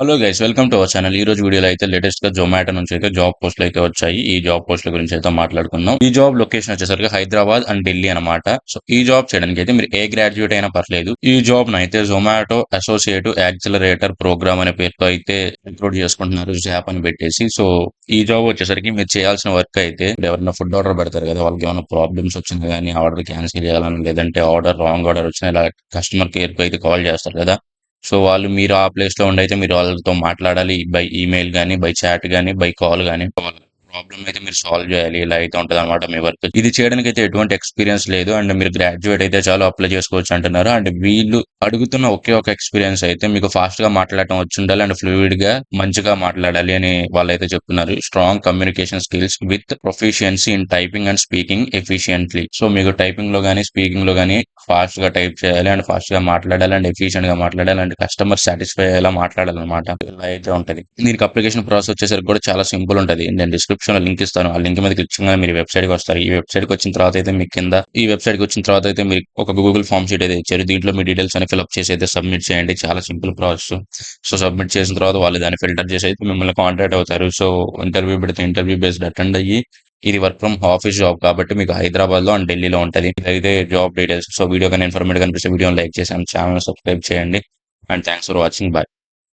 Hello guys, welcome to our channel. ఈ రోజు వీడియోలో అయితే లేటెస్ట్ గా జొమాటో నుంచి అయితే జాబ్ పోస్టులు అయితే వచ్చాయి. ఈ జాబ్ పోస్టుల గురించి అయితే మాట్లాడుకుందాం. ఈ జాబ్ లొకేషన్ వచ్చేసరికి హైదరాబాద్ అండ్ ఢిల్లీ అనమాట. సో ఈ జాబ్ చేయడానికి అయితే మీరు ఏ గ్రాడ్యుయేట్ అయినా పర్లేదు. ఈ జాబ్ ను అయితే జొమాటో అసోసియేట్ యాక్సిలరేటర్ ప్రోగ్రామ్ అనే పేరుతో అయితే రిక్రూట్ చేసుకుంటున్నారు, జాప్ అని పెట్టేసి. సో ఈ జాబ్ వచ్చేసరికి మీరు చేయాల్సిన వర్క్ అయితే, ఎవరైనా ఫుడ్ ఆర్డర్ పెడతారు కదా, వాళ్ళకి ఏమైనా ప్రాబ్లమ్స్ వచ్చింది కానీ ఆర్డర్ క్యాన్సిల్ చేయాలని, లేదంటే రాంగ్ ఆర్డర్ వచ్చినా ఇలా కస్టమర్ కేర్ కి అయితే కాల్ చేస్తారు కదా. సో వాళ్ళు మీరు ఆ ప్లేస్ లో ఉండైతే మీరు వాళ్ళతో మాట్లాడాలి, బై ఈమెయిల్ గానీ, బై చాట్ గానీ, బై కాల్ గానీ. ప్రాబ్లమ్ అయితే మీరు సాల్వ్ చేయాలి. ఇలా అయితే ఉంటది అనమాట మీ వర్క్. ఇది చేయడానికి అయితే ఎటువంటి ఎక్స్పీరియన్స్ లేదు, అండ్ మీరు గ్రాడ్యుయేట్ అయితే చాలు అప్లై చేసుకోవచ్చు అంటున్నారు. అండ్ వీళ్ళు అడుగుతున్న ఒకే ఒక ఎక్స్పీరియన్స్ అయితే మీకు ఫాస్ట్ గా మాట్లాడటం వచ్చి ఉండాలి, అండ్ ఫ్లూయిడ్ గా మంచిగా మాట్లాడాలి అని వాళ్ళైతే చెప్తున్నారు. Strong communication skills with proficiency in typing and speaking efficiently. So మీకు టైపింగ్ లో గానీ, స్పీకింగ్ లో గానీ ఫాస్ట్ గా టైప్ చేయాలి, అండ్ ఫాస్ట్ గా మాట్లాడాలి, అండ్ ఎఫిషియెంట్ గా మాట్లాడాలి, అండ్ కస్టమర్ సాటిస్ఫై అయ్యేలా మాట్లాడాలన్నమాట. ఇలా అయితే ఉంటది. దీనికి అప్లికేషన్ ప్రాసెస్ వచ్చేసరికి కూడా చాలా సింపుల్ ఉంటది. నేను డిస్క్రిప్షన్ లో లింక్ ఇస్తాను. ఆ లింక్ మీద క్లిక్ చేయగానే మీరు వెబ్సైట్ కి వస్తారు. ఈ వెబ్సైట్ కి వచ్చిన తర్వాత అయితే మీకు కింద ఈ వెబ్సైట్ కి వచ్చిన తర్వాత అయితే మీరు ఒక గూగుల్ ఫామ్ షీట్ అయితే ఇచ్చారు. దీంట్లో మీ డీటెయిల్స్ అని ఫిల్అప్ చేసి అయితే సబ్మిట్ చేయండి. చాలా సింపుల్ ప్రాసెస్. సో సబ్మిట్ చేసిన తర్వాత వాళ్ళు దాన్ని ఫిల్టర్ చేసి అయితే మిమ్మల్ని కాంటాక్ట్ అవుతారు. సో ఇంటర్వ్యూ పెడితే ఇంటర్వ్యూ బేస్డ్ అటెండ్ అయ్యి, ఇది వర్క్ ఫ్రమ్ ఆఫీస్ జాబ్ కాబట్టి మీకు హైదరాబాద్ లో అండ్ ఢిల్లీలో ఉంటది. ఇదైతే జాబ్ డీటెయిల్స్. సో వీడియో కానీ ఇన్ఫర్మేటివ్ కనిపిస్తే వీడియోని లైక్ చేసి ఛానల్ సబ్స్క్రైబ్ చేయండి. And thanks for watching. Bye.